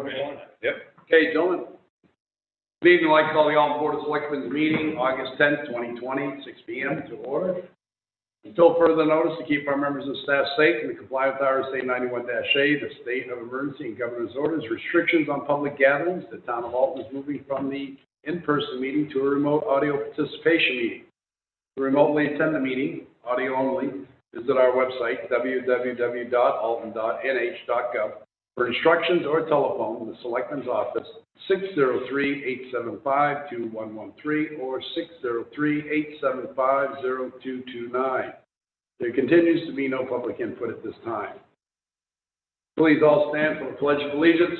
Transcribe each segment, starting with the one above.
Yep. Okay, gentlemen. Good evening. I'd like to call the Alton Board of Selectmen's meeting, August 10th, 2020, 6 p.m. to order. Until further notice, to keep our members and staff safe and to comply with RSA 91-A, the state of emergency and governor's orders, restrictions on public gatherings, the town of Alton is moving from the in-person meeting to a remote audio participation meeting. To remotely attend the meeting, audio only, visit our website, www.alton.nh.gov. For instructions or telephone, the Selectmen's office, 603-875-2113 or 603-875-0229. There continues to be no public input at this time. Please all stand for the Pledge of Allegiance.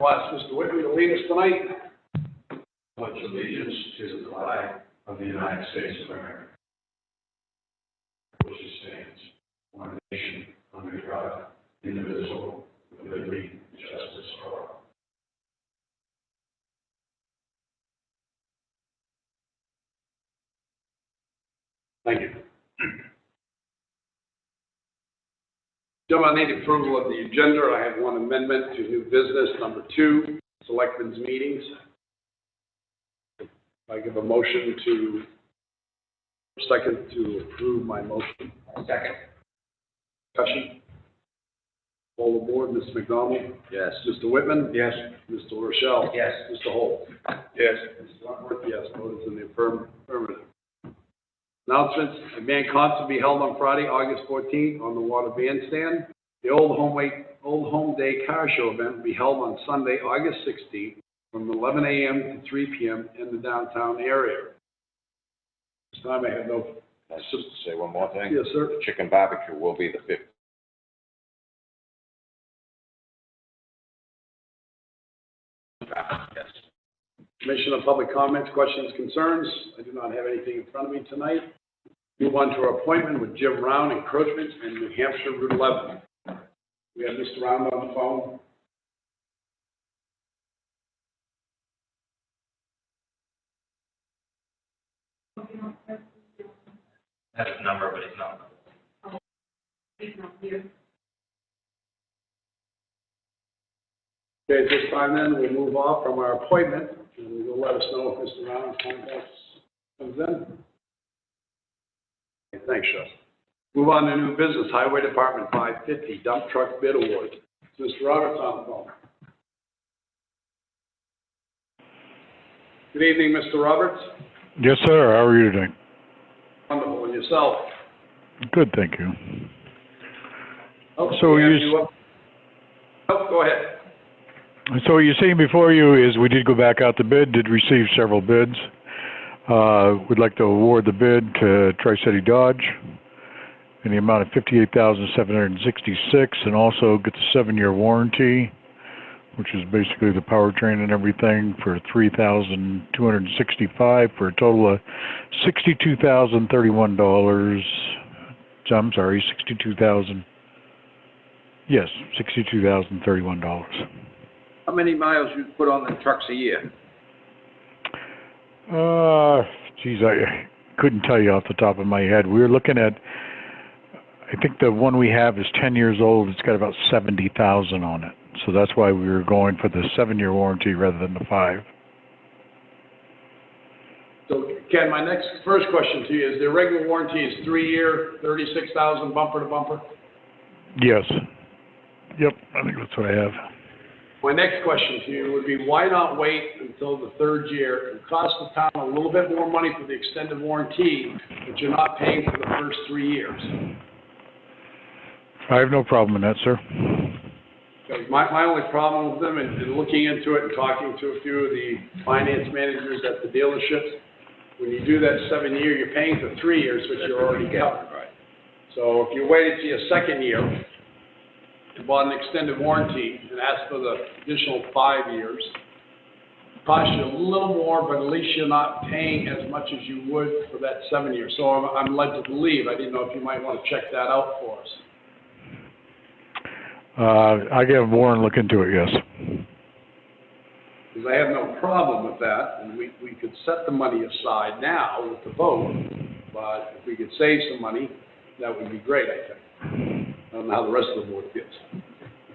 I'll ask Mr. Whitney to lead us tonight. Pledge allegiance to the flag of the United States of America, which stands one nation under God, indivisible, with liberty and justice for all. Thank you. Gentlemen, I need approval of the agenda. I have one amendment to new business, number 2, Selectmen's meetings. I give a motion to, second to approve my motion. Second. Discussion. All aboard, Mr. McDonald? Yes. Mr. Whitman? Yes. Mr. Rochelle? Yes. Mr. Holt? Yes. Mr. Wentworth? Yes. Vote is in the affirmative. Announcements. A band concert will be held on Friday, August 14th on the Water Bandstand. The Old Home Day Car Show event will be held on Sunday, August 16th from 11 a.m. to 3 p.m. in the downtown area. This time I have no... Can I just say one more thing? Yes, sir. The chicken barbecue will be the 5th. Yes. Commission of Public Comments, questions, concerns. I do not have anything in front of me tonight. Move on to our appointment with Jim Round, encroachment in New Hampshire Route 11. We have Mr. Round on the phone. I have his number, but he's not. He's not here. Okay, at this time then, we'll move off from our appointment, and you'll let us know if Mr. Round comes in. Okay, thanks, Shel. Move on to new business, Highway Department 550, dump truck bid award. Mr. Roberts on the phone. Good evening, Mr. Roberts. Yes, sir. How are you today? Wonderful. And yourself? Good, thank you. Oh, So go ahead. So what you're seeing before you is we did go back out to bid, did receive several bids. We'd like to award the bid to Tri-City Dodge in the amount of $58,766 and also get the 7-year warranty, which is basically the powertrain and everything, for $3,265 for a total of $62,031. I'm sorry, $62,031. How many miles you put on the trucks a year? Geez, I couldn't tell you off the top of my head. We were looking at, I think the one we have is 10 years old. It's got about 70,000 on it. So that's why we were going for the 7-year warranty rather than the 5. So, Ken, my first question to you is, the regular warranty is 3-year, 36,000 bumper to bumper? Yes. Yep, I think that's what I have. My next question to you would be, why not wait until the 3rd year and cost the town a little bit more money for the extended warranty, but you're not paying for the first 3 years? I have no problem in that, sir. My only problem with them, and looking into it and talking to a few of the finance managers at the dealerships, when you do that 7-year, you're paying for 3 years, which you're already covered. Right. So if you waited to your 2nd year and bought an extended warranty and asked for the additional 5 years, it costs you a little more, but at least you're not paying as much as you would for that 7 years. So I'm led to believe. I didn't know if you might want to check that out for us. I get Warren look into it, yes. Because I have no problem with that, and we could set the money aside now with the vote, but if we could save some money, that would be great, I think. I don't know how the rest of the board feels.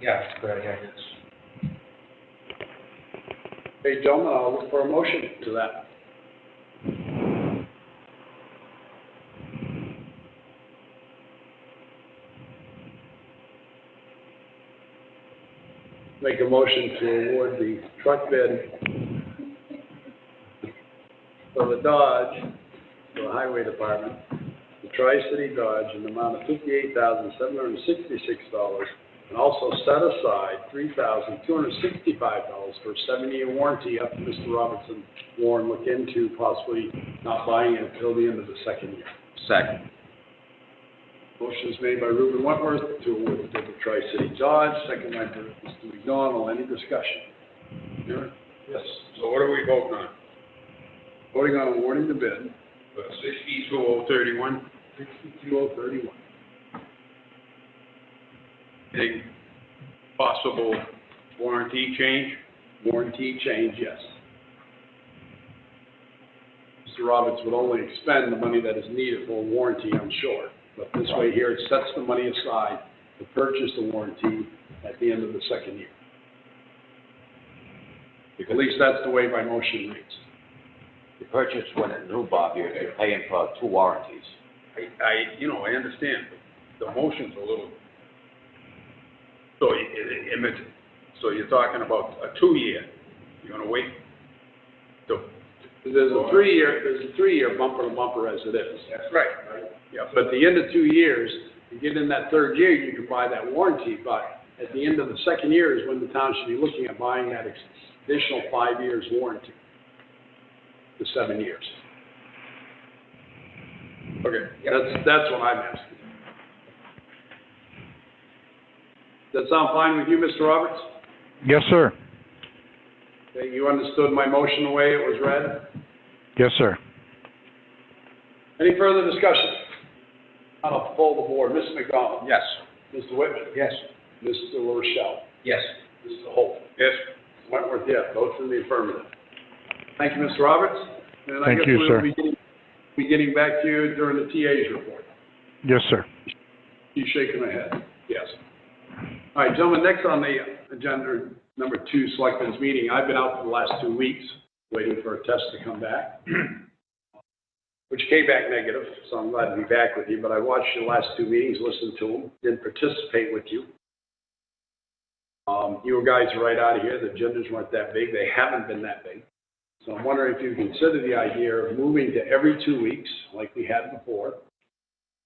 Yeah, great, yeah. Hey, gentlemen, I'll look for a motion to that. Make a motion to award the truck bid for the Dodge, for the Highway Department, the Tri-City Dodge, in the amount of $58,766, and also set aside $3,265 for a 7-year warranty up to Mr. Robertson. Warren, look into possibly not buying it until the end of the second year. Second. Motion is made by Reuben Wentworth to award the bid to Tri-City Dodge, second by Mr. McDonald. Any discussion? Yes. So what are we voting on? Voting on awarding the bid, 62,031? 62,031. Any possible warranty change? Warranty change, yes. Mr. Roberts would only expend the money that is needed for a warranty, I'm sure. But this way here, it sets the money aside to purchase the warranty at the end of the second year. At least that's the way my motion reads. The purchase when it's new, Bob, you're paying for 2 warranties. I understand, but the motion's a little, so you're talking about a 2-year, you're gonna wait till. There's a 3-year bumper to bumper as it is. That's right. Yeah, but at the end of 2 years, you get in that 3rd year, you can buy that warranty, but at the end of the 2nd year is when the town should be looking at buying that additional 5 years warranty, the 7 years. Okay, that's what I'm asking. Does that sound fine with you, Mr. Roberts? Yes, sir. Okay, you understood my motion the way it was read? Yes, sir. Any further discussion? I'll poll the board. Mr. McDonald? Yes. Mr. Whitman? Yes. Mr. Rochelle? Yes. Mr. Holt? Yes, Wentworth, yes. Votes in the affirmative. Thank you, Mr. Roberts. And Thank you, sir. I guess we'll be getting back to you during the TA's report. Yes, sir. She's shaking her head. Yes. All right, gentlemen, next on the agenda, number 2, Selectmen's meeting. I've been out for the last 2 weeks waiting for a test to come back, which came back negative, so I'm glad to be back with you. But I watched your last 2 meetings, listened to them, didn't participate with you. You guys are right out of here. The agendas weren't that big. They haven't been that big. So I'm wondering if you consider the idea of moving to every 2 weeks, like we had before,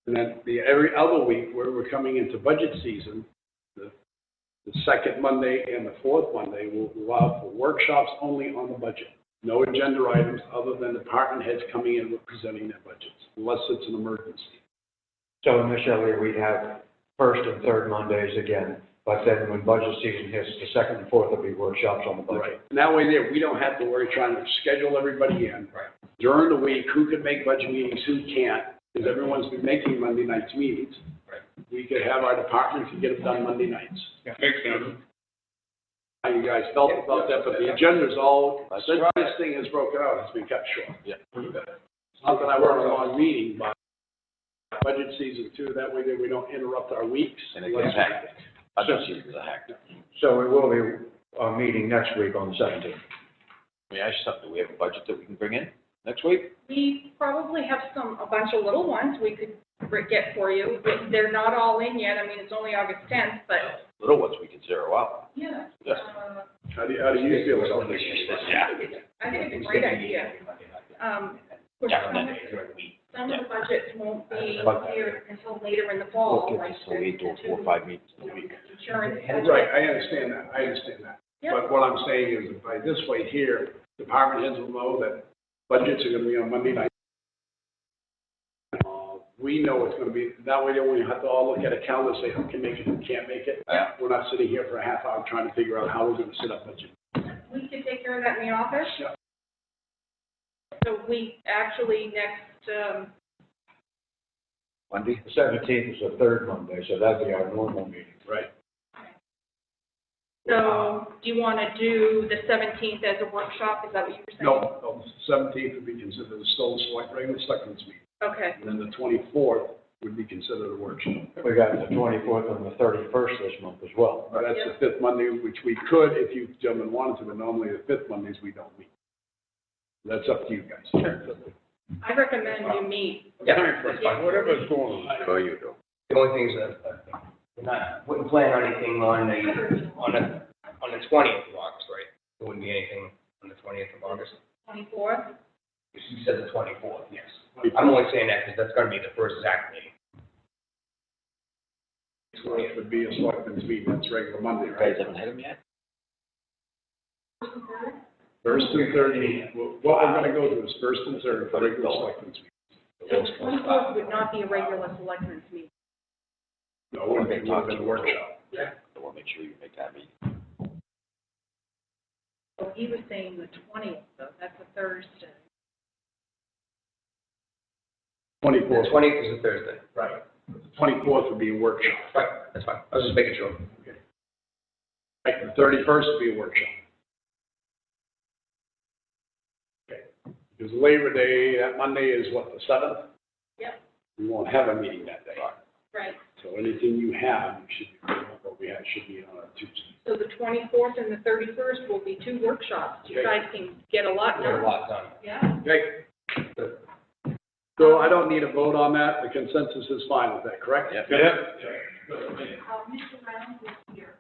and then every other week where we're coming into budget season, the 2nd Monday and the 4th Monday will allow for workshops only on the budget. No agenda items other than department heads coming in and presenting their budgets, unless it's an emergency. So initially, we'd have 1st and 3rd Mondays again, but then when budget season hits, the 2nd and 4th will be workshops on the budget. Right. And that way there, we don't have to worry trying to schedule everybody in. Right. During the week, who can make budget meetings, who can't, because everyone's been making Monday nights meetings. Right. We could have our departments and get them done Monday nights. makes sense. How you guys felt about that, but the agenda's all, That's since right. this thing has broken out, it's been kept short. Yeah. It's not that I want a long meeting, but budget season too, that way that we don't interrupt our weeks. And it gets hectic. I just see the hectic. So we will be meeting next week on the 17th. May I ask you something? Do we have a budget that we can bring in next week? We probably have a bunch of little ones we could get for you. They're not all in yet. I mean, it's only August 10th, but. Little ones we can zero out. Yeah. Yes. How do you feel about this? Yeah. I think it's a great idea. Of course, some of the budgets won't be here until later in the fall, We'll like get so we do 4 or 5 meetings a week. insurance. Right, I understand that. Yeah. But what I'm saying is, by this way here, department heads will know that budgets are gonna be on Monday night. We know it's gonna be, that way then we have to all look at a calendar and say who can make it, who can't make it. Yeah. We're not sitting here for a half hour trying to figure out how we're gonna set up budget. We can take care of that in the office. Yeah. So we actually next, Monday? The 17th is the 3rd Monday, so that'd be our normal meeting. Right. so do you want to do the 17th as a workshop? Is that what you were saying? No, 17th would be considered a regular selectmen's meeting. Okay, And then the 24th would be considered a workshop. We got the 24th and the 31st this month as well. But that's the fifth Monday, which we could, if you gentlemen wanted to, but normally the fifth Mondays we don't meet. That's up to you guys. I recommend you meet. Whatever's going on. So you do. The only thing is that, we're not, wouldn't plan on anything on the 20th of August, right? There wouldn't be anything on the 20th of August? 24th? You said the 24th, yes. I'm only saying that because that's gonna be the first ZAC meeting. So it would be a selectmen's meeting, that's regular Monday, You right? guys haven't had them yet? First and third, what we're gonna go to is first and third for regular selectmen's meeting. So the 24th would not be a regular selectmen's meeting. No, it wouldn't be, it would have been a workshop. Yeah. I want to make sure you make that meeting. So he was saying the 20th, though, that's a Thursday. 24th, The 20th is a Thursday. right. 24th would be a workshop. Right, that's fine. I was just making sure. Right, the 31st would be a workshop. Okay, because Labor Day, that Monday is what, the 7th? Yep. We won't have a meeting that day. Right. So anything you have, you should be, what we have should be on a Tuesday. So the 24th and the 31st will be two workshops. You Okay. guys can get a lot Got a done. lot done. Yeah. Okay. So I don't need a vote on that, the consensus is fine with that, correct? Yep. Mr. Rounds is here.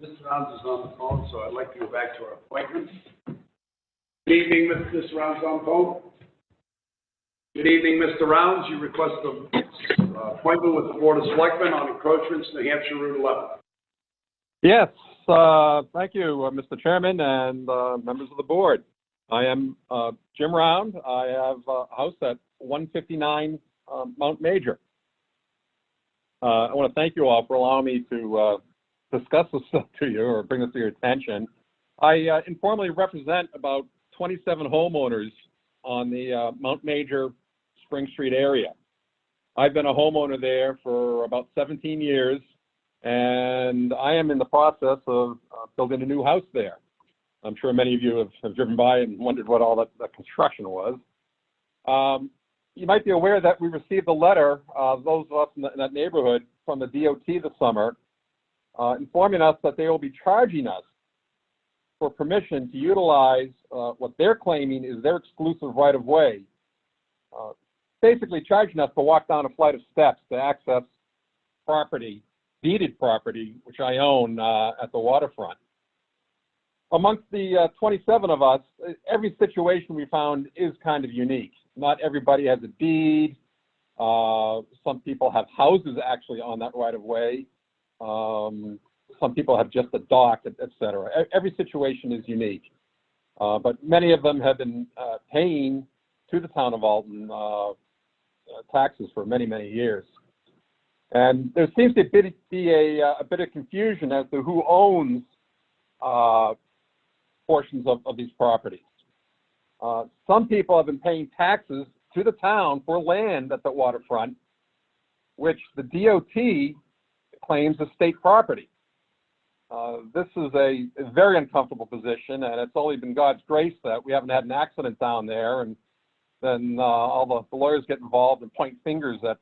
Mr. Rounds is on the phone, so I'd like to go back to our appointments. Good evening, Mr. Rounds on phone. Good evening, Mr. Rounds. You request an appointment with the Board of Selectmen on encroachments, New Hampshire Route 11. Yes, thank you, Mr. Chairman and members of the board. I am Jim Round. I have a house at 159 Mount Major. I want to thank you all for allowing me to discuss this stuff to you or bring this to your attention. I informally represent about 27 homeowners on the Mount Major Spring Street area. I've been a homeowner there for about 17 years, and I am in the process of building a new house there. I'm sure many of you have driven by and wondered what all that construction was. You might be aware that we received a letter, those of us in that neighborhood, from the DOT this summer, informing us that they will be charging us for permission to utilize what they're claiming is their exclusive right-of-way, basically charging us to walk down a flight of steps to access property, deeded property, which I own at the waterfront. Amongst the 27 of us, every situation we found is kind of unique. Not everybody has a deed. Some people have houses actually on that right-of-way. Some people have just a dock, et cetera. Every situation is unique. But many of them have been paying to the town of Alton taxes for many, many years. And there seems to be a bit of confusion as to who owns portions of these properties. Some people have been paying taxes to the town for land at the waterfront, which the DOT claims is state property. This is a very uncomfortable position, and it's only been God's grace that we haven't had an accident down there, and then all the lawyers get involved and point fingers at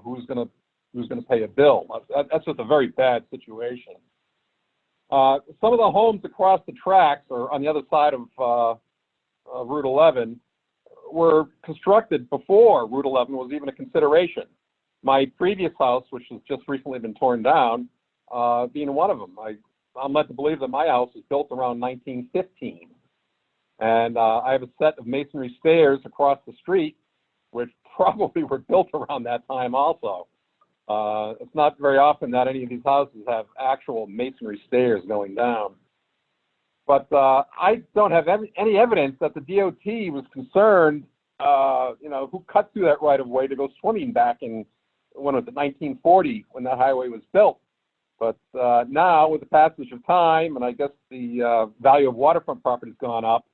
who's going to pay a bill. That's just a very bad situation. Some of the homes across the tracks, or on the other side of Route 11, were constructed before Route 11 was even a consideration. My previous house, which has just recently been torn down, being one of them. I'm led to believe that my house was built around 1915. And I have a set of masonry stairs across the street, which probably were built around that time also. It's not very often that any of these houses have actual masonry stairs going down. But I don't have any evidence that the DOT was concerned, who cut through that right-of-way to go swimming back in, when was it, 1940, when that highway was built. But now, with the passage of time, and I guess the value of waterfront property has gone up,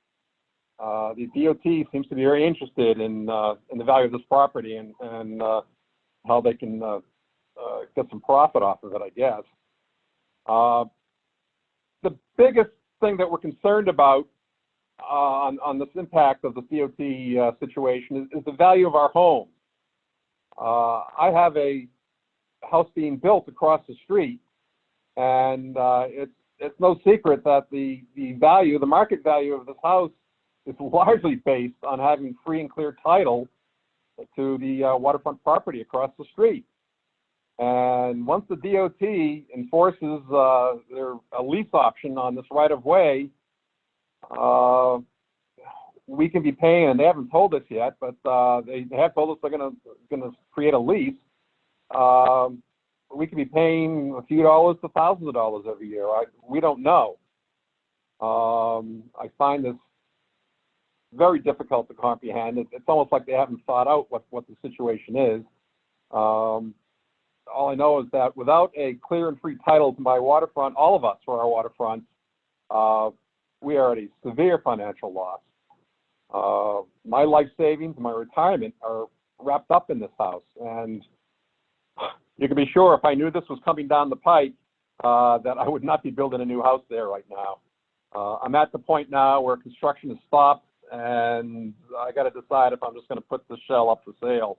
the DOT seems to be very interested in the value of this property and how they can get some profit off of it, I guess. The biggest thing that we're concerned about on this impact of the DOT situation is the value of our home. I have a house being built across the street, and it's no secret that the market value of this house is largely based on having free and clear title to the waterfront property across the street. And once the DOT enforces a lease option on this right-of-way, we can be paying, and they haven't told us yet, but they have told us they're going to create a lease. We could be paying a few dollars to thousands of dollars every year. We don't know. I find this very difficult to comprehend. It's almost like they haven't thought out what the situation is. All I know is that without a clear and free title to my waterfront, all of us for our waterfront, we are at a severe financial loss. My life savings, my retirement are wrapped up in this house, and you can be sure if I knew this was coming down the pike, that I would not be building a new house there right now. I'm at the point now where construction is stopped, and I got to decide if I'm just going to put the shell up for sale.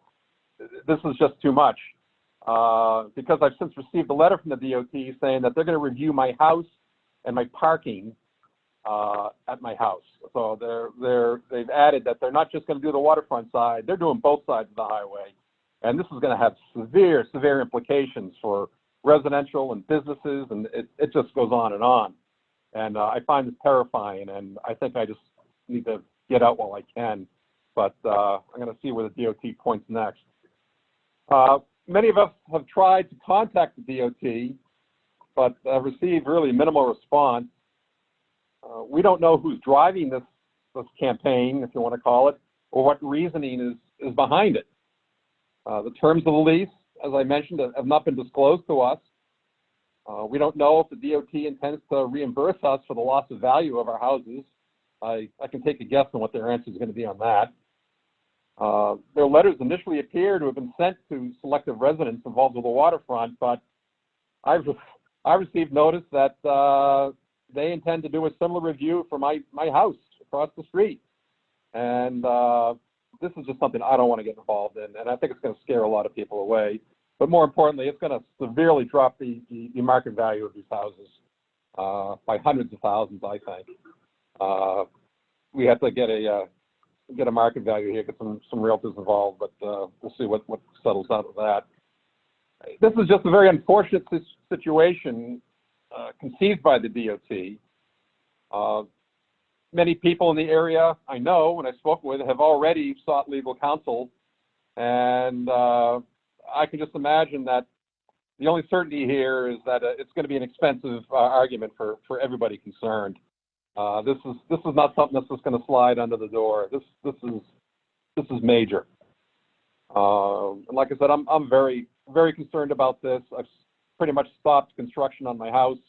This is just too much, because I've since received a letter from the DOT saying that they're going to review my house and my parking at my house. So they've added that they're not just going to do the waterfront side, they're doing both sides of the highway. And this is going to have severe implications for residential and businesses, and it just goes on. And I find it terrifying, and I think I just need to get out while I can. But I'm going to see where the DOT points next. Many of us have tried to contact the DOT, but have received really minimal response. We don't know who's driving this campaign, if you want to call it, or what reasoning is behind it. The terms of the lease, as I mentioned, have not been disclosed to us. We don't know if the DOT intends to reimburse us for the loss of value of our houses. I can take a guess on what their answer is going to be on that. Their letters initially appear to have been sent to selective residents involved with the waterfront, but I received notice that they intend to do a similar review for my house across the street. And this is just something I don't want to get involved in, and I think it's going to scare a lot of people away. But more importantly, it's going to severely drop the market value of these houses by hundreds of thousands, I think. We have to get a market value here, get some realtors involved, but we'll see what settles out of that. This is just a very unfortunate situation conceived by the DOT. Many people in the area I know and I spoke with have already sought legal counsel, and I can just imagine that the only certainty here is that it's going to be an expensive argument for everybody concerned. This is not something that's just going to slide under the door. This is major. And like I said, I'm very concerned about this. I've pretty much stopped construction on my house,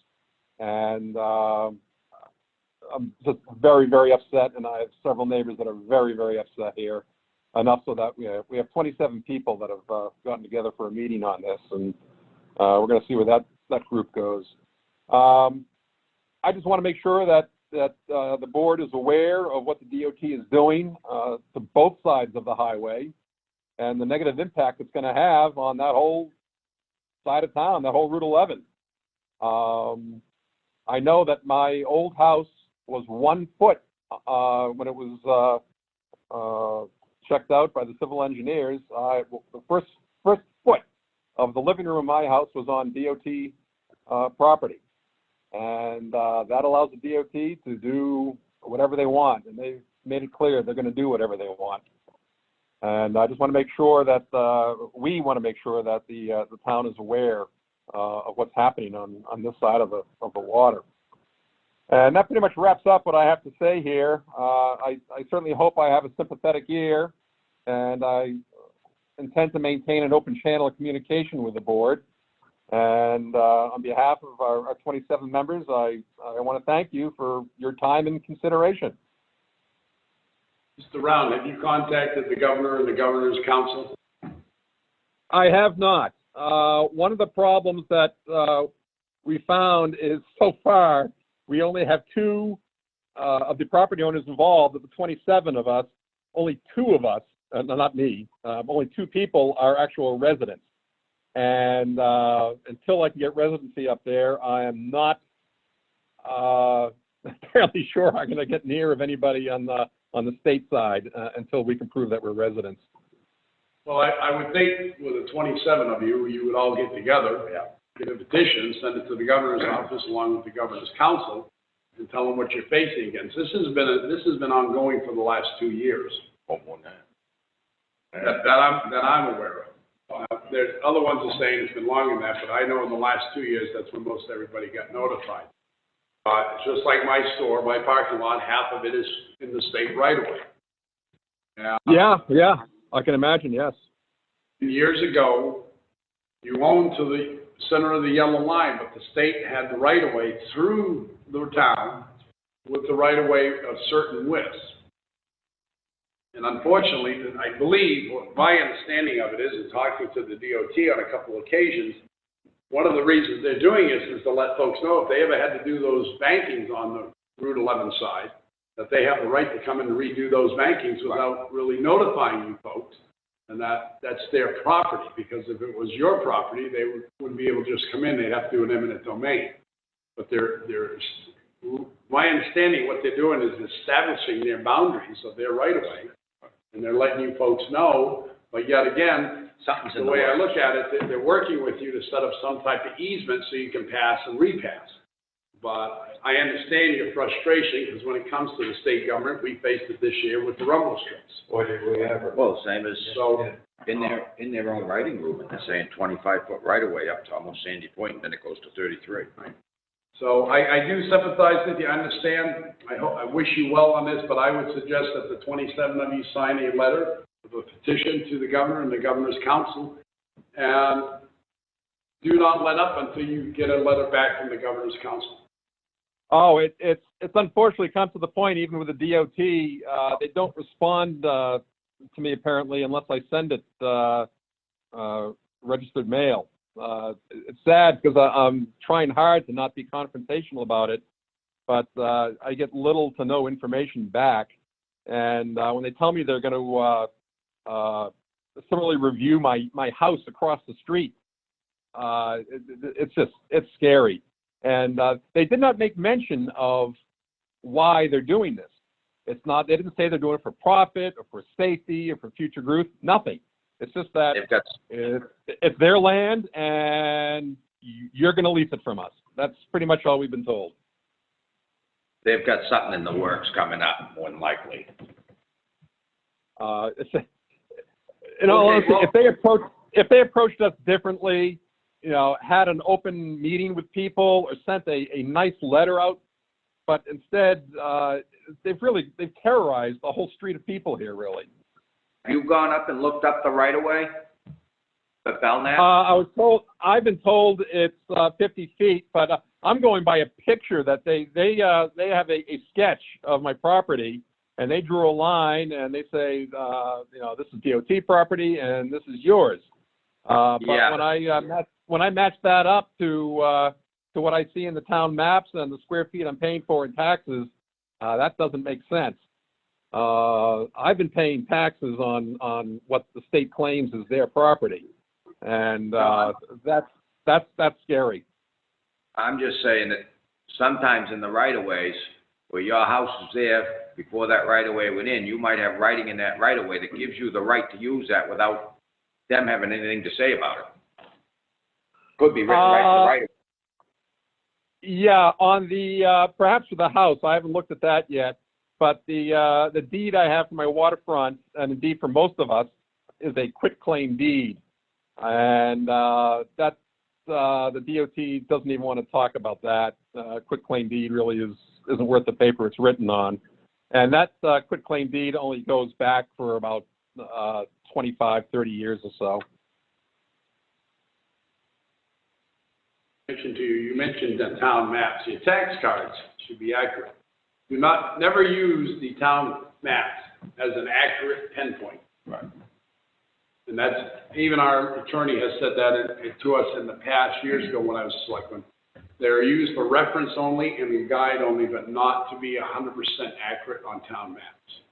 and I'm just very upset, and I have several neighbors that are very upset here. Enough so that we have 27 people that have gotten together for a meeting on this, and we're going to see where that group goes. I just want to make sure that the board is aware of what the DOT is doing to both sides of the highway and the negative impact it's going to have on that whole side of town, that whole Route 11. I know that my old house was 1 foot when it was checked out by the civil engineers. The first foot of the living room of my house was on DOT property. And that allows the DOT to do whatever they want, and they've made it clear they're going to do whatever they want. And I just want to make sure that we want to make sure that the town is aware of what's happening on this side of the water. And that pretty much wraps up what I have to say here. I certainly hope I have a sympathetic ear, and I intend to maintain an open channel of communication with the board. And on behalf of our 27 members, I want to thank you for your time and consideration. Mr. Round, have you contacted the governor and the governor's council? I have not. One of the problems that we found is so far we only have 2 of the property owners involved. Of the 27 of us, only 2 of us not me, only 2 people are actual residents. And until I can get residency up there, I am not fairly sure I'm going to get near of anybody on the state side until we can prove that we're residents. Well, I would think with the 27 of you, you would all get together, get a petition, send it to the governor's office along with the governor's council, and tell them what you're facing against. This has been ongoing for the last 2 years. That I'm aware of. There's other ones are saying it's been longer than that, but I know in the last 2 years, that's when most everybody got notified. It's just like my store, my parking lot, half of it is in the state right away. Yeah, I can imagine, yes. Years ago, you owned to the center of the yellow line, but the state had the right of way through the town with the right of way of certain widths. And unfortunately, I believe, my understanding of it is, in talking to the DOT on a couple of occasions, one of the reasons they're doing this is to let folks know if they ever had to do those bankings on the Route 11 side, that they have the right to come and redo those bankings without really notifying you folks, and that's their property, because if it was your property, they wouldn't be able to just come in, they'd have to do an eminent domain. But my understanding, what they're doing is establishing their boundaries of their right-of-way, and they're letting you folks know, but yet again, Something's in the the way I works. look at it, they're working with you to set up some type of easement so you can pass and repass. But I understand your frustration, because when it comes to the state government, we faced it this year with the rumble strips. Boy, did we ever. Well, same as So, in their own writing room, and they're saying 25-foot right-of-way up to almost Sandy Point, and then it goes to 33. so I do sympathize with you, I understand. I wish you well on this, but I would suggest that the 27 of you sign a letter of a petition to the governor and the governor's council, and do not let up until you get a letter back from the governor's council. Oh, it's unfortunately come to the point, even with the DOT, they don't respond to me apparently unless I send it registered mail. It's sad because I'm trying hard to not be confrontational about it, but I get little to no information back. And when they tell me they're going to similarly review my house across the street, it's scary. And they did not make mention of why they're doing this. They didn't say they're doing it for profit or for safety or for future growth, nothing. It's just that it's their land and you're going to lease it from us. That's pretty much all we've been told. They've got something in the works coming up, more than likely. In all honesty, if they approached us differently, had an open meeting with people or sent a nice letter out, but instead they've terrorized the whole street of people here, really. Have you gone up and looked up the right-of-way? The Belknap? I've been told it's 50 feet, but I'm going by a picture that they have a sketch of my property, and they drew a line and they say, this is DOT property and this is yours. But when I match that up to what I see in the town maps and the square feet I'm paying for in taxes, that doesn't make sense. I've been paying taxes on what the state claims is their property, and that's scary. I'm just saying that sometimes in the right-of-ways, where your house is there before that right-of-way went in, you might have writing in that right-of-way that gives you the right to use that without them having anything to say about it. Could be written right to the right-of-way. Yeah, on the perhaps for the house, I haven't looked at that yet. But the deed I have for my waterfront, and the deed for most of us, is a quitclaim deed, and that's the DOT doesn't even want to talk about that. Quitclaim deed really isn't worth the paper it's written on, and that quitclaim deed only goes back for about 25, 30 years or so. You mentioned the town maps. Your tax cards should be accurate. Never use the town maps as an accurate pinpoint. Right. And that's, even our attorney has said that to us in the past, years ago when I was selectman. They're used for reference only and a guide only, but not to be 100% accurate on town maps.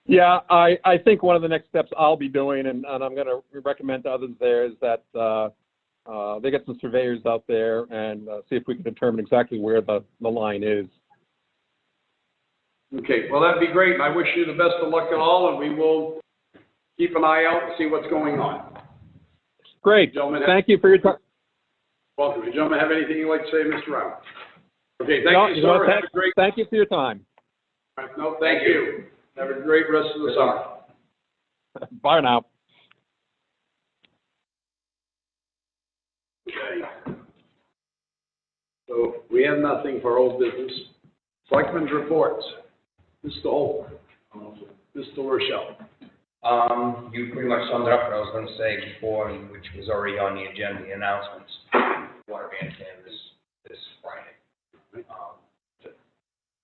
Yeah, I think one of the next steps I'll be doing, and I'm going to recommend to others there, is that they get some surveyors out there and see if we can determine exactly where the line is. Okay, well, that'd be great, and I wish you the best of luck at all, and we will keep an eye out and see what's going on. Great. Gentlemen, Thank you for your time. welcome. Do you gentlemen have anything you'd like to say, Mr. Brown? Okay, thank you, sir. Have a great... Thank you for your time. No, thank you. Have a great rest of the summer. Bye now. Okay. So we have nothing for old business. Selectmen's reports. Mr. Holt. Mr. Rochelle. You pretty much summed it up what I was going to say before, which was already on the agenda, the announcements. Water ban this Friday.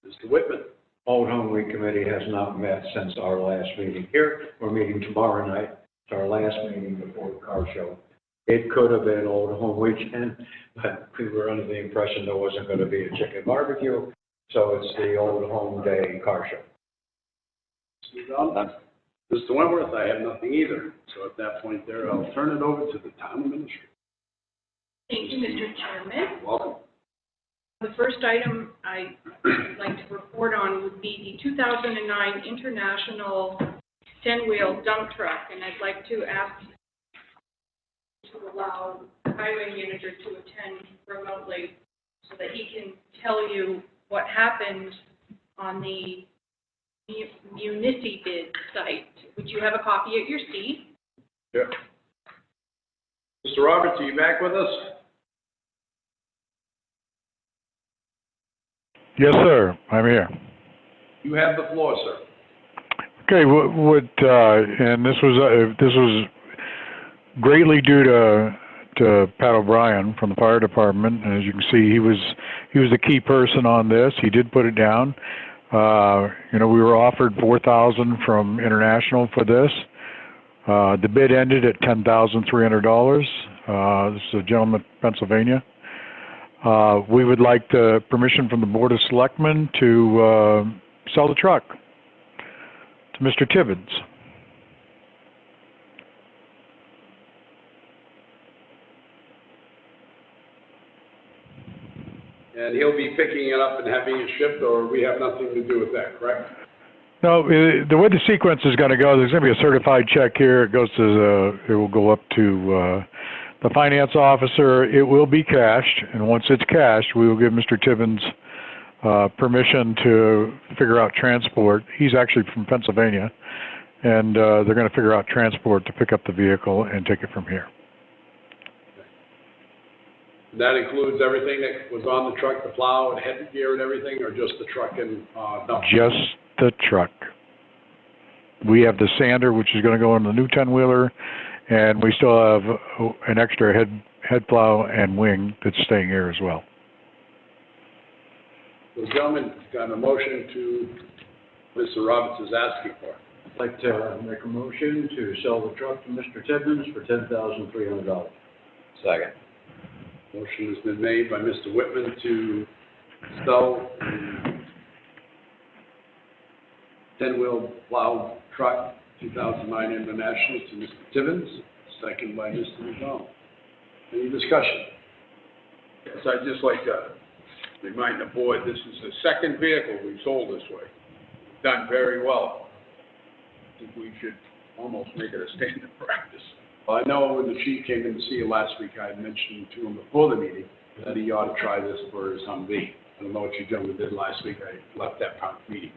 Mr. Whitman. Old Home Week Committee has not met since our last meeting here. We're meeting tomorrow night. It's our last meeting before the car show. It could have been Old Home Weekend, but we were under the impression there wasn't going to be a chicken barbecue, so it's the Old Home Day car show. Mr. Wentworth, I have nothing either. So at that point there, I'll turn it over to the town administrator. Thank you, Mr. Chairman. Welcome. The first item I'd like to report on would be the 2009 International 10-wheel dump truck, and I'd like to ask to allow the highway manager to attend remotely so that he can tell you what happened on the Municipid site. Would you have a copy at your seat? Yeah. Mr. Roberts, are you back with us? Yes, sir, I'm here. You have the floor, sir. Okay, and this was greatly due to Pat O'Brien from the fire department. And as you can see, he was the key person on this. He did put it down. We were offered $4,000 from International for this. The bid ended at $10,300. This is a gentleman from Pennsylvania. We would like the permission from the Board of Selectmen to sell the truck to Mr. Tibbins. And he'll be picking it up and having it shipped, or we have nothing to do with that, correct? No, the way the sequence is going to go, there's going to be a certified check here. It will go up to the finance officer. It will be cashed, and once it's cashed, we will give Mr. Tibbins permission to figure out transport. He's actually from Pennsylvania, and they're going to figure out transport to pick up the vehicle and take it from here. That includes everything that was on the truck, the plow and headgear and everything, or just the truck and dump? Just the truck. We have the sander, which is going to go in the new 10-wheeler, and we still have an extra head plow and wing that's staying here as well. The gentleman got a motion to Mr. Roberts is asking for. I'd like to make a motion to sell the truck to Mr. Tibbins for $10,300. Second. Motion has been made by Mr. Whitman to sell the 10-wheel plow truck 2009 International to Mr. Tibbins, second by Mr. McDonald. Any discussion? Yes, I'd just like to remind the board, this is the second vehicle we've sold this way. Done very well. I think we should almost make it a standard practice. Well, I know when the chief came in to see you last week, I had mentioned to him before the meeting that he ought to try this for his Humvee. I don't know what you gentlemen did last week. I left that meeting.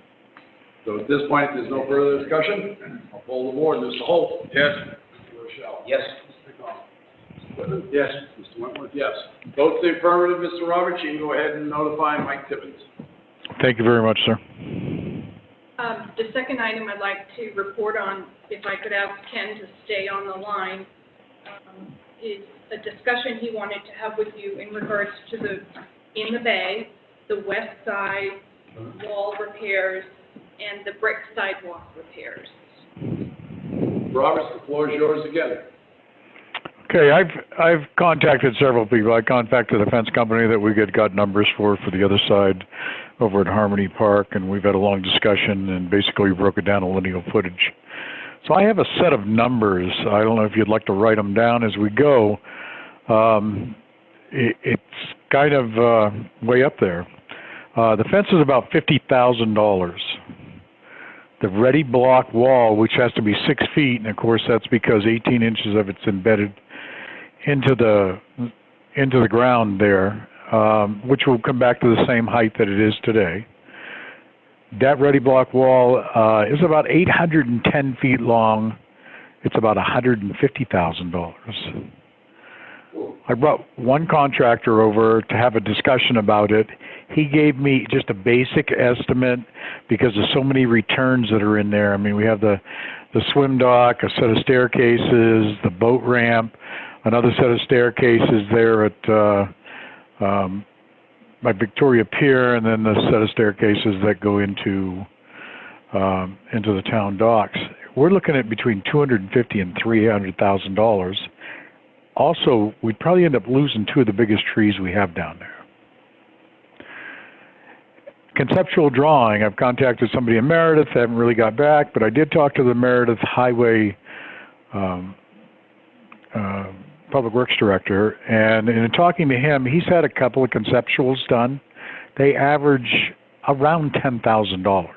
So at this point, there's no further discussion. I'll poll the board. Mr. Holt? Yes. Mr. Rochelle? Yes. Mr. McDonald? Mr. Whitman? Yes. Mr. Wentworth? Yes. Vote the affirmative, Mr. Roberts. You can go ahead and notify Mike Tibbins. Thank you very much, sir. The second item I'd like to report on, if I could ask Ken to stay on the line, is a discussion he wanted to have with you in regards to in the bay, the west side wall repairs and the brick sidewalk repairs. Roberts, the floor is yours again. Okay, I've contacted several people. I contacted the fence company that we got numbers for the other side over at Harmony Park, and we've had a long discussion, and basically we broke it down to lineal footage. So I have a set of numbers. I don't know if you'd like to write them down as we go. It's kind of way up there. The fence is about $50,000. The ready block wall, which has to be 6 feet, and of course that's because 18 inches of it's embedded into the ground there, which will come back to the same height that it is today. That ready block wall is about 810 feet long. It's about $150,000. I brought one contractor over to have a discussion about it. He gave me just a basic estimate because there's so many returns that are in there. I mean, we have the swim dock, a set of staircases, the boat ramp, another set of staircases there at by Victoria Pier, and then the set of staircases that go into the town docks. We're looking at between $250,000 and $300,000. Also, we'd probably end up losing two of the biggest trees we have down there. Conceptual drawing, I've contacted somebody in Meredith, they haven't really got back, but I did talk to the Meredith Highway Public Works Director, and in talking to him, he's had a couple of conceptuals done. They average around $10,000.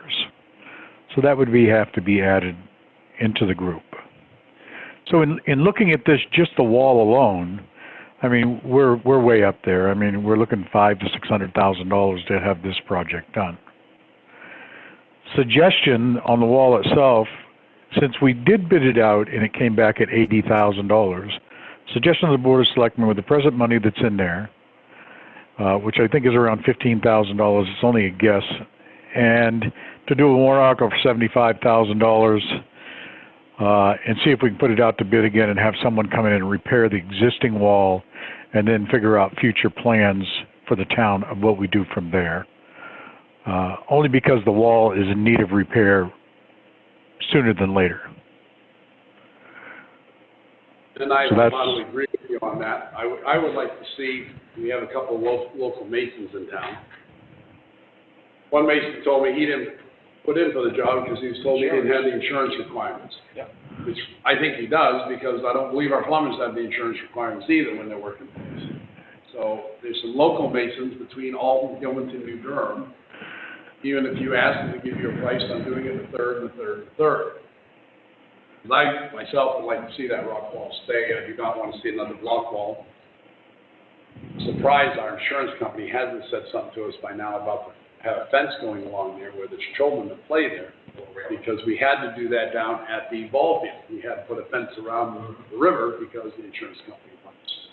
So that would have to be added into the group. So in looking at this, just the wall alone, I mean, we're way up there. I mean, we're looking $500,000 to $600,000 to have this project done. Suggestion on the wall itself, since we did bid it out and it came back at $80,000, suggestion of the Board of Selectmen with the present money that's in there, which I think is around $15,000, it's only a guess, and to do a warrant article for $75,000, and see if we can put it out to bid again and have someone come in and repair the existing wall and then figure out future plans for the town of what we do from there. Only because the wall is in need of repair sooner than later. And I totally agree with you on that. I would like to see, we have a couple of local masons in town. One mason told me he didn't put in for the job because he was told he didn't have the insurance requirements. Yeah. Which I think he does, because I don't believe our plumbers have the insurance requirements either when they're working for us. So there's some local masons between Alton, Gilmanton, New Durham. Even if you ask them to give you a price on doing it the third and the third and the third. I myself would like to see that rock wall stay. I do not want to see another block wall. Surprised our insurance company hasn't said something to us by now about have a fence going along there where the children that play there, because we had to do that down at the ball field. We had to put a fence around the river because the insurance company wants.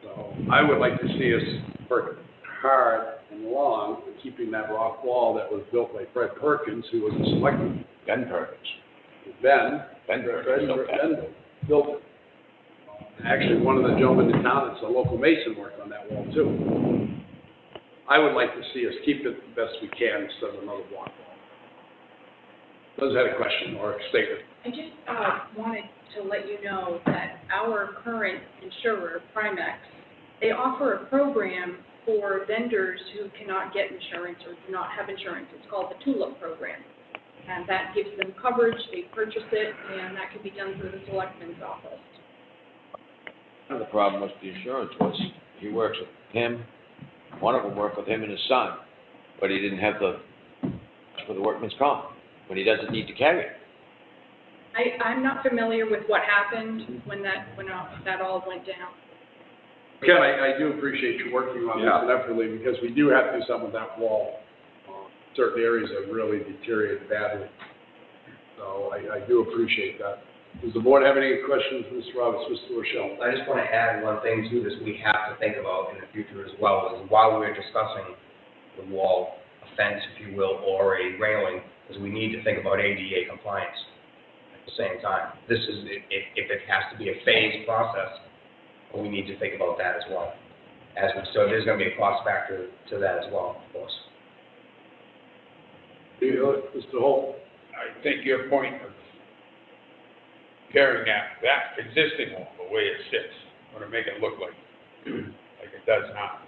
So I would like to see us work hard and long in keeping that rock wall that was built by Fred Perkins, who was a selectman. Ben Perkins. Ben built it. Actually, one of the gentlemen in town that's a local mason worked on that wall too. I would like to see us keep it the best we can instead of another block wall. Liz had a question or a statement. I just wanted to let you know that our current insurer, Primex, they offer a program for vendors who cannot get insurance or do not have insurance. It's called the TULIP program. And that gives them coverage, they purchase it, and that can be done through the Selectmen's office. The problem with the insurance was he works with him, one of them worked with him and his son, but he didn't have for the workman's comp, but he doesn't need to carry it. I'm not familiar with what happened when that all went down. Ken, I do appreciate you working on this effectively, because we do have to do something with that wall. Certain areas have really deteriorated badly. So I do appreciate that. Does the board have any questions, Mr. Roberts, Mr. Rochelle? I just want to add one thing to this we have to think about in the future as well, is while we're discussing the wall, a fence, if you will, or a railing, is we need to think about ADA compliance at the same time. This is, if it has to be a phased process, we need to think about that as well. So there's going to be a cost factor to that as well, of course. Mr. Holt? I think your point of repairing that existing wall, the way it sits, gonna make it look like it does now.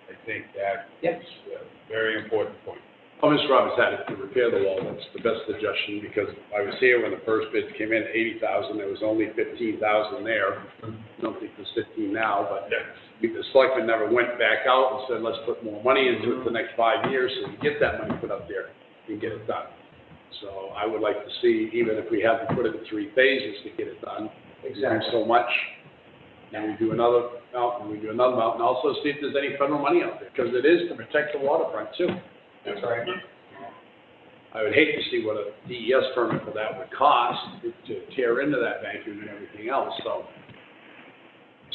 I think that is a very important point. Oh, Mr. Roberts had it to repair the wall, that's the best suggestion, because I was here when the first bids came in, 80,000, there was only 15,000 there. I don't think there's 15 now, but the selectmen never went back out and said, let's put more money into it the next 5 years, so we get that money put up there and get it done. So I would like to see, even if we have to put it in 3 phases to get it done, exactly so much, and we do another mountain, we do another mountain, also see if there's any federal money out there, because it is to protect the waterfront too. That's right. I would hate to see what a DES permit for that would cost to tear into that banking and everything else, so.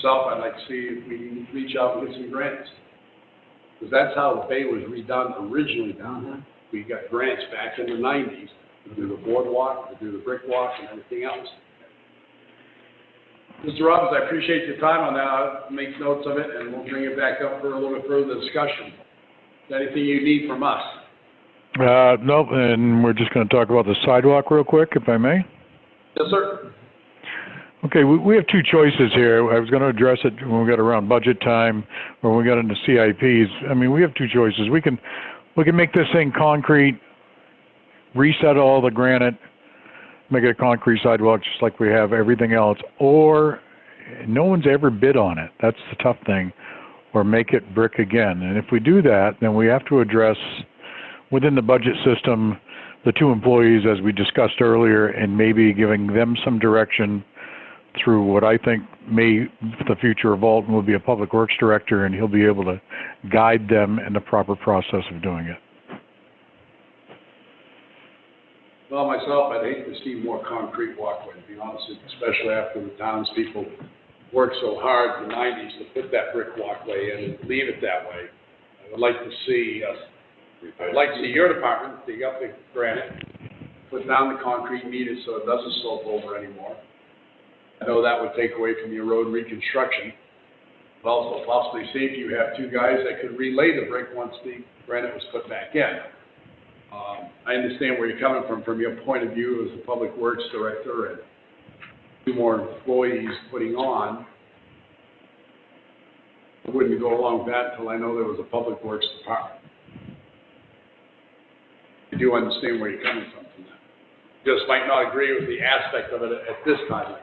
I'd like to see if we can reach out and get some grants. Because that's how the bay was redone originally down there. We got grants back in the 90s to do the boardwalk, to do the brick walk and everything else. Mr. Robbins, I appreciate your time on that. I'll make notes of it and we'll bring it back up for a little bit further discussion. Anything you need from us? Nope, and we're just gonna talk about the sidewalk real quick, if I may. Yes, sir. Okay, we have 2 choices here. I was gonna address it when we got around budget time, or when we got into CIPs. I mean, we have 2 choices. We can make this thing concrete, reset all the granite, make it a concrete sidewalk just like we have everything else, or no one's ever bid on it. That's the tough thing. Or make it brick again. And if we do that, then we have to address within the budget system the 2 employees as we discussed earlier, and maybe giving them some direction through what I think may the future of Alton will be a public works director, and he'll be able to guide them in the proper process of doing it. Well, myself, I'd hate to see more concrete walkway, to be honest with you, especially after the townspeople worked so hard in the 90s to put that brick walkway in and leave it that way. I would like to see your department dig up the granite, put down the concrete needed so it doesn't slope over anymore. I know that would take away from your road reconstruction, but also possibly see if you have 2 guys that could relay the brick once the granite was put back in. I understand where you're coming from your point of view as a public works director and 2 more employees putting on. I wouldn't go along with that until I know there was a public works department. I do understand where you're coming from that. Just might not agree with the aspect of it at this time.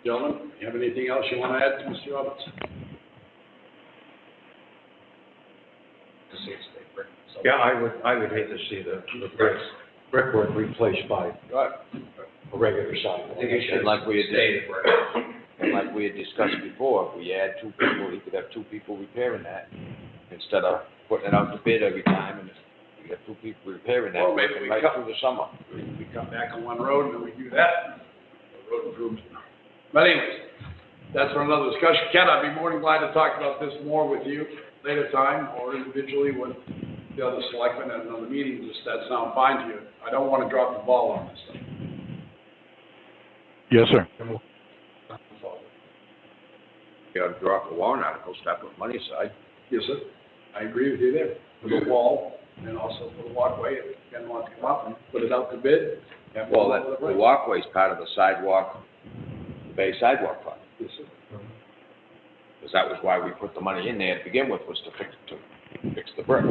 Gentlemen, you have anything else you want to add to Mr. Roberts? Yeah, I would hate to see the brickwork replaced by a regular sidewalk. I think it should Like we had stay brick. And like we had discussed before, if we add 2 people, he could have 2 people repairing that, instead of putting it out to bid every time, and if we have 2 people repairing that, Well, maybe we right cut- through the summer. We come back on one road and then we do that, road improvement. But anyways, that's for another discussion. Ken, I'd be more than glad to talk about this more with you later time, or individually with the other selectmen at another meeting. Does that sound fine to you? I don't want to drop the ball on this thing. Yes, sir. You ought to drop a warrant article, start putting money aside. Yes, sir. I agree with you there. For the wall and also for the walkway, if Ken wants to come up and put it out to bid. have Well, it that, the walkway's part of the sidewalk, the bay sidewalk project. Yes, sir. Because that was why we put the money in there to begin with, was to fix the brick.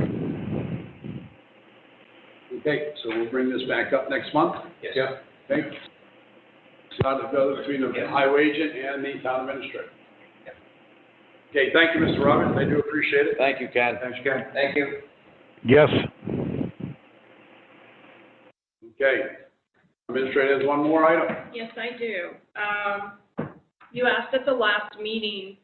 Okay, so we'll bring this back up next month? Yes. Yeah. Okay. Start to go between the highway agent and the town administrator. Okay, thank you, Mr. Roberts, I do appreciate it. Thank you, Ken. Thanks, Ken. Thank you. Yes. Okay. Administrator has one more item. Yes, I do. You asked at the last meeting,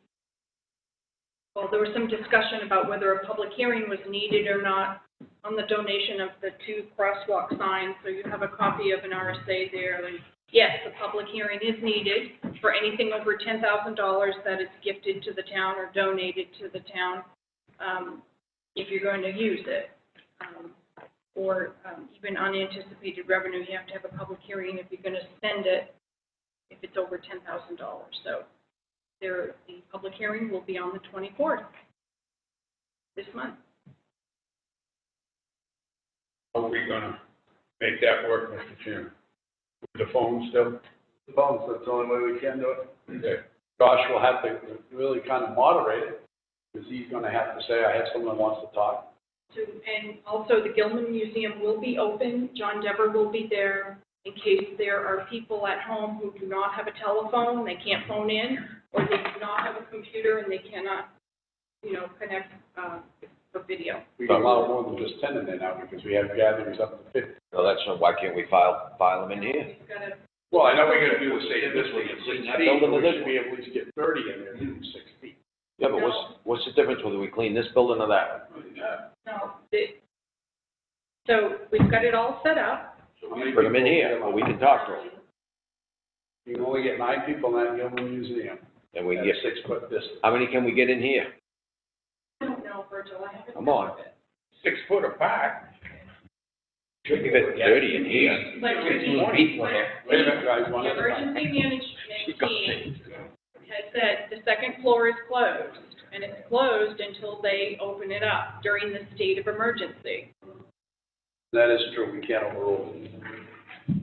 well, there was some discussion about whether a public hearing was needed or not on the donation of the 2 crosswalk signs. So you have a copy of an RSA there. And yes, the public hearing is needed for anything over $10,000 that is gifted to the town or donated to the town, if you're going to use it. Or even unanticipated revenue, you have to have a public hearing if you're going to spend it, if it's over $10,000. So the public hearing will be on the 24th this month. How are we gonna make that work, Mr. Chairman? The phone still? The phones, that's the only way we can do it. Okay. Josh will have to really kind of moderate it, because he's gonna have to say, I have someone who wants to talk. And also, the Gilman Museum will be open. John Dever will be there in case there are people at home who do not have a telephone, they can't phone in, or they do not have a computer and they cannot, connect for video. We can allow more than just 10 in there now, because we have gatherings up to 50. So that's, why can't we file them in here? We've got to, Well, I know we're gonna do the same district at 6 That feet, building but we to this should be able to at least get 30 in there, in 6 feet. Yeah, but what's the difference whether we clean this building or that one? no, so we've got it all set up. Bring them in here, or we can talk to them, You can only get 9 people in that Gilman Museum. and we At can a get, 6-foot distance. how many can we get in here? I don't know, Virgil, I haven't. Come on. 6 foot apart. Should fit 30 in here. But people in there. Wait a minute, guys, one the at a time. emergency management team has said the second floor is closed, and it's closed until they open it up during the state of emergency. That is true, we can't overrule it.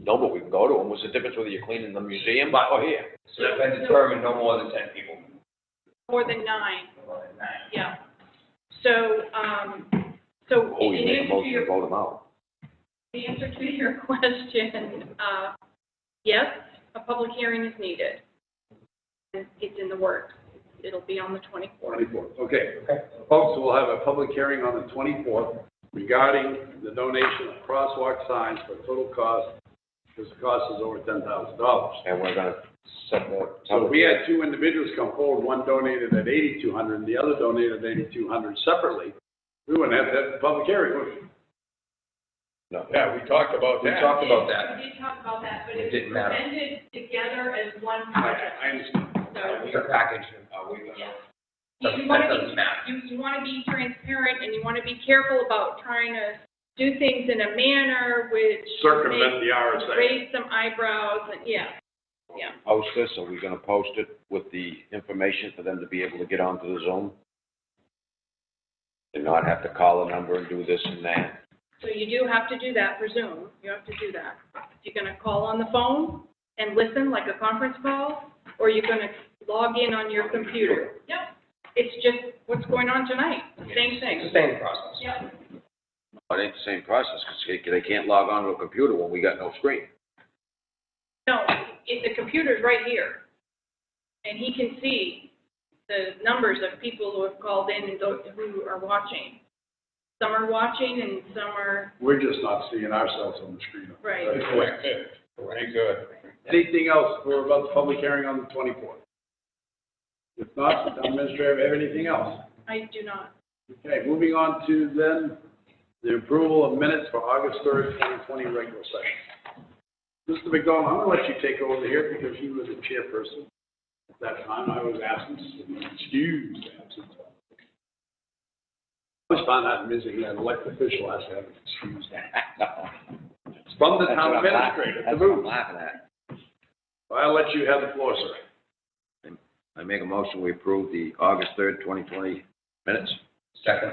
No, but we can go to them. What's the difference whether you're cleaning the museum or here? So it's been determined no more than 10 people. More than 9, yeah. So, so Oh, you in make a answer to motion your to vote them out. The answer to your question, yes, a public hearing is needed. It's in the works. It'll be on the 24th. 24th, okay. Folks, we'll have a public hearing on the 24th regarding the donation of crosswalk signs for total cost, because the cost is over $10,000. And we're gonna set the. So if we had 2 individuals come forward, one donated at $8,200 and the other donated at $8,200 separately, we wouldn't have to have the public hearing, would we? No. Yeah, we talked about We that. talked about that. We did talk about that, but It it's didn't matter. presented together as one I project. understand. So, It's a package. yeah. That You want to doesn't matter. you want to be transparent, and you want to be careful about trying to do things in a manner which Circumvent makes- the RSA. raise some eyebrows, and yeah. Post this, are we gonna post it with the information for them to be able to get onto the Zoom? And not have to call a number and do this and that? So you do have to do that for Zoom. You have to do that. You're going to call on the phone and listen like a conference call, or you're going to log in on your computer. Yep. It's just what's going on tonight. Same thing. It's the same process. Yep. It ain't the same process, because they can't log on to a computer when we got no screen. No, the computer's right here. And he can see the numbers of people who have called in and those who are watching. Some are watching and some are, We're just not seeing ourselves on the screen. right. Correct. Very good. Anything else for about the public hearing on the 24th? If not, the town administrator, have anything else? I do not. Okay, moving on to then the approval of minutes for August 3rd, 2020 regular session. Mr. McDonald, I'm going to let you take over here because you were the chairperson. At that time, I was absent, excused absent. I always found that amusing that an elected official has to have an excuse. It's from the town administrator, the That's what I'm move. laughing at. I'll let you have the floor, sir. I make a motion, we approve the August 3rd, 2020 minutes. Second.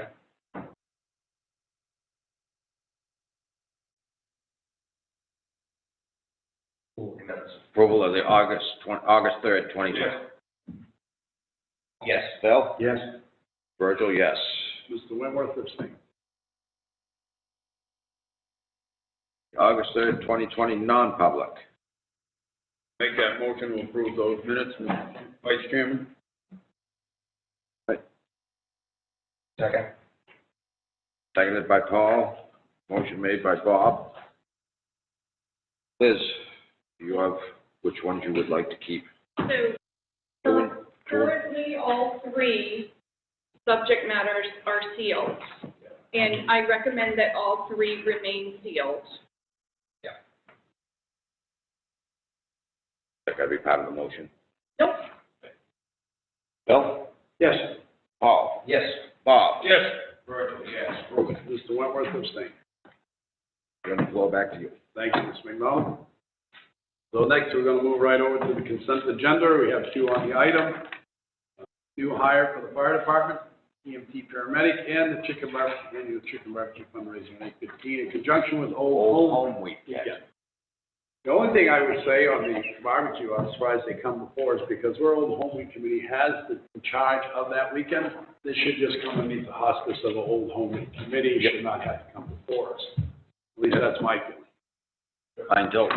Approval of the August 3rd, 2020. Yes. Phil? Yes. Virgil, yes. Mr. Wentworth, abstain. August 3rd, 2020, non-public. Make that motion to approve those minutes, Vice Chairman. Second. Seconded by Paul. Motion made by Bob. Liz, you have which ones you would like to keep? So currently, all 3 subject matters are sealed. And I recommend that all 3 remain sealed. That gotta be part of the motion. Nope. Phil? Yes. Paul? Yes. Bob? Yes. Virgil, yes. Mr. Wentworth, abstain. Turn the floor back to you. Thank you, Ms. McDonald. So next, we're going to move right over to the consent agenda. We have 2 on the item. New hire for the fire department, EMT paramedic, and the chicken barbecue, annual chicken barbecue fundraiser, night 15, in conjunction with Old Home. Week. Yeah. The only thing I would say on the barbecue, I'm surprised they come before us, because we're Old Home Week Committee has the charge of that weekend. This should just come underneath the auspice of the Old Home Week Committee, it should not have to come before us. At least that's my feeling. Fine, Bill.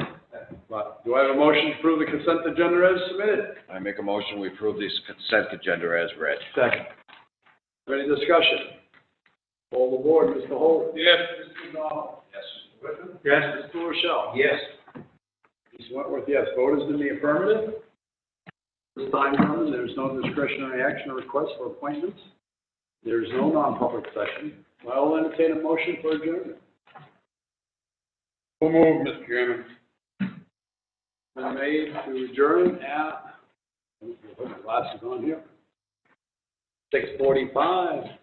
But do I have a motion to approve the consent agenda as submitted? I make a motion, we approve this consent agenda as read. Second. Any discussion? All the board, Mr. Holt? Yes. Mr. McDonald? Yes. Mr. Whitman? Yes. Mr. Rochelle? Yes. Mr. Wentworth, yes. Vote is in the affirmative. This time, gentlemen, there's no discretionary action or request for appointments. There's no non-public session. I'll entertain a motion for adjournment. So move, Mr. Chairman. Been made to adjourn at, put my glasses on here, 6:45.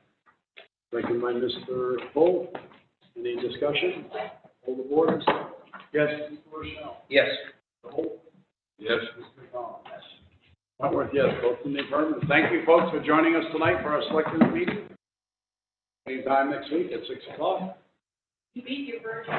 Second by Mr. Holt. Any discussion? Hold the board. Yes. Mr. Rochelle? Yes. Mr. Holt? Yes. Mr. McDonald? Yes. Wentworth, yes. Votes in the affirmative. Thank you, folks, for joining us tonight for our selectmen's meeting. Same time next week at 6 o'clock. You beat your version.